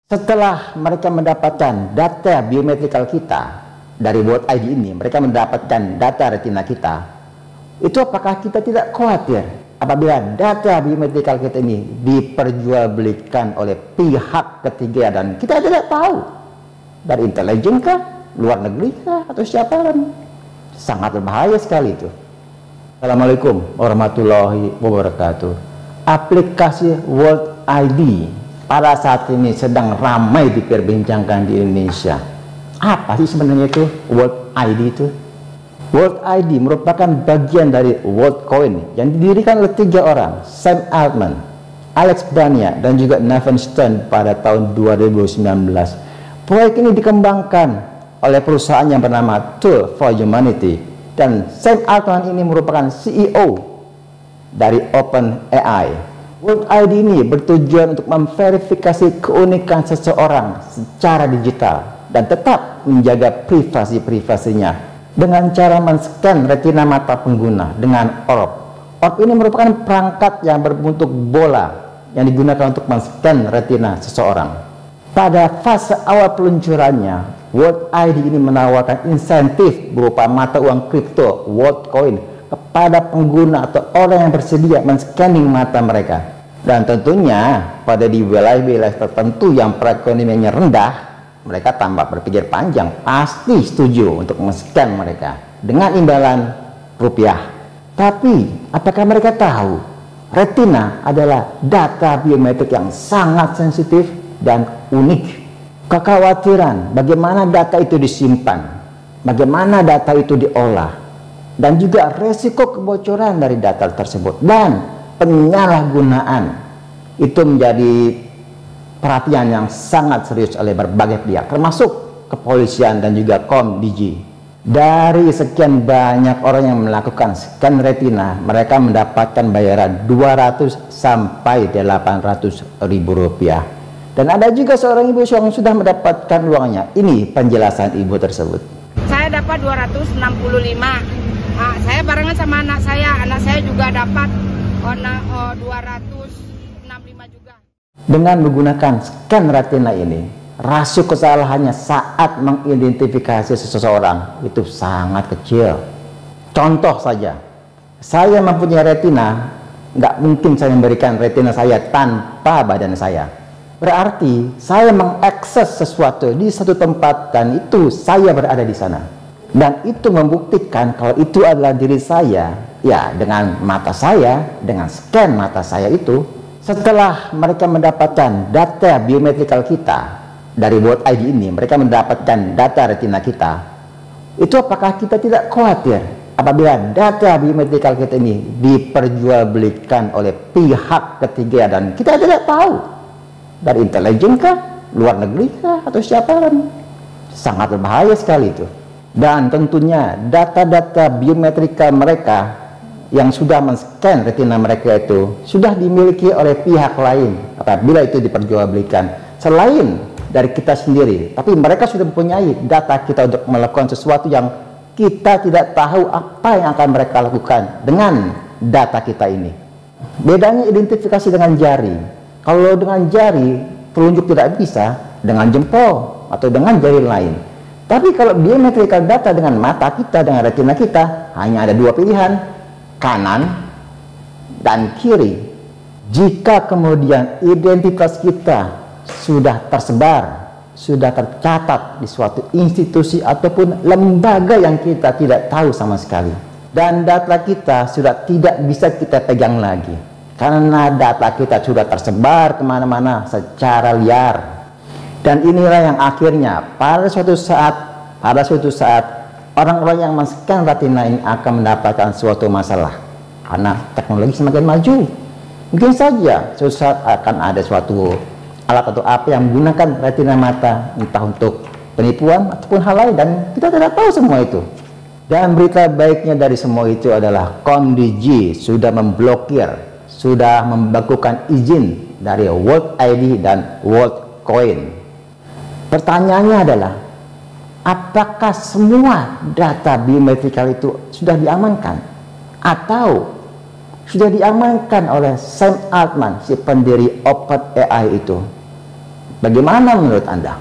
Setelah mereka mendapatkan data biometrikal kita dari World ID ini, mereka mendapatkan data retina kita. Itu apakah kita tidak khawatir apabila data biometrikal kita ini diperjualbelikan oleh pihak ketiga dan kita tidak tahu dari intelijen kah, luar negeri kah, atau siapa kan? Sangat berbahaya sekali itu. Assalamualaikum warahmatullahi wabarakatuh. Aplikasi World ID pada saat ini sedang ramai diperbincangkan di Indonesia. Apa sih sebenarnya itu World ID itu? World ID merupakan bagian dari Worldcoin yang didirikan oleh 3 orang, Sam Altman, Alex Bania, dan juga Nathan Stone pada tahun 2019. Proyek ini dikembangkan oleh perusahaan yang bernama Tool for Humanity, dan Sam Altman ini merupakan CEO dari OpenAI. World ID ini bertujuan untuk memverifikasi keunikan seseorang secara digital dan tetap menjaga privasinya dengan cara men-scan retina mata pengguna dengan orb. Orb ini merupakan perangkat yang berbentuk bola yang digunakan untuk men-scan retina seseorang. Pada fase awal peluncurannya, World ID ini menawarkan insentif berupa mata uang kripto Worldcoin kepada pengguna atau orang yang bersedia men-scanning mata mereka. Dan tentunya pada di wilayah-wilayah tertentu yang perekonomiannya rendah, mereka tanpa berpikir panjang pasti setuju untuk men-scan mereka dengan imbalan rupiah. Tapi apakah mereka tahu retina adalah data biometrik yang sangat sensitif dan unik? Kekhawatiran bagaimana data itu disimpan, bagaimana data itu diolah, dan juga resiko kebocoran dari data tersebut dan penyalahgunaan itu menjadi perhatian yang sangat serius oleh berbagai pihak, termasuk kepolisian dan juga Komdigi. Dari sekian banyak orang yang melakukan scan retina, mereka mendapatkan bayaran 200 sampai 800 ribu rupiah. Dan ada juga seorang ibu yang sudah mendapatkan uangnya. Ini penjelasan ibu tersebut. Saya dapat 265. Saya barengan sama anak saya juga dapat 265 juga. Dengan menggunakan scan retina ini, rasio kesalahannya saat mengidentifikasi seseorang itu sangat kecil. Contoh saja, saya mempunyai retina, nggak mungkin saya memberikan retina saya tanpa badan saya. Berarti saya mengakses sesuatu di satu tempat dan itu saya berada di sana. Dan itu membuktikan kalau itu adalah diri saya, ya dengan mata saya, dengan scan mata saya itu. Setelah mereka mendapatkan data biometrikal kita dari World ID ini, mereka mendapatkan data retina kita. Itu apakah kita tidak khawatir apabila data biometrikal kita ini diperjualbelikan oleh pihak ketiga dan kita tidak tahu dari intelijen kah, luar negeri kah, atau siapa kan? Sangat berbahaya sekali itu. Dan tentunya data-data biometrika mereka yang sudah men-scan retina mereka itu sudah dimiliki oleh pihak lain apabila itu diperjualbelikan selain dari kita sendiri. Tapi mereka sudah mempunyai data kita untuk melakukan sesuatu yang kita tidak tahu apa yang akan mereka lakukan dengan data kita ini. Bedanya identifikasi dengan jari. Kalau dengan jari telunjuk tidak bisa, dengan jempol atau dengan jari lain. Tapi kalau biometrikal data dengan mata kita, dengan retina kita, hanya ada 2 pilihan, kanan dan kiri. Jika kemudian identitas kita sudah tersebar, sudah tercatat di suatu institusi ataupun lembaga yang kita tidak tahu sama sekali, dan data kita sudah tidak bisa kita pegang lagi karena data kita sudah tersebar kemana-mana secara liar. Dan inilah yang akhirnya pada suatu saat orang-orang yang men-scan retina ini akan mendapatkan suatu masalah karena teknologi semakin maju. Mungkin saja suatu saat akan ada suatu alat atau apa yang menggunakan retina mata entah untuk penipuan ataupun hal lain dan kita tidak tahu semua itu. Dan berita baiknya dari semua itu adalah Komdigi sudah memblokir, sudah membekukan izin dari World ID dan Worldcoin. Pertanyaannya adalah, apakah semua data biometrikal itu sudah diamankan? Atau sudah diamankan oleh Sam Altman, si pendiri OpenAI itu? Bagaimana menurut Anda?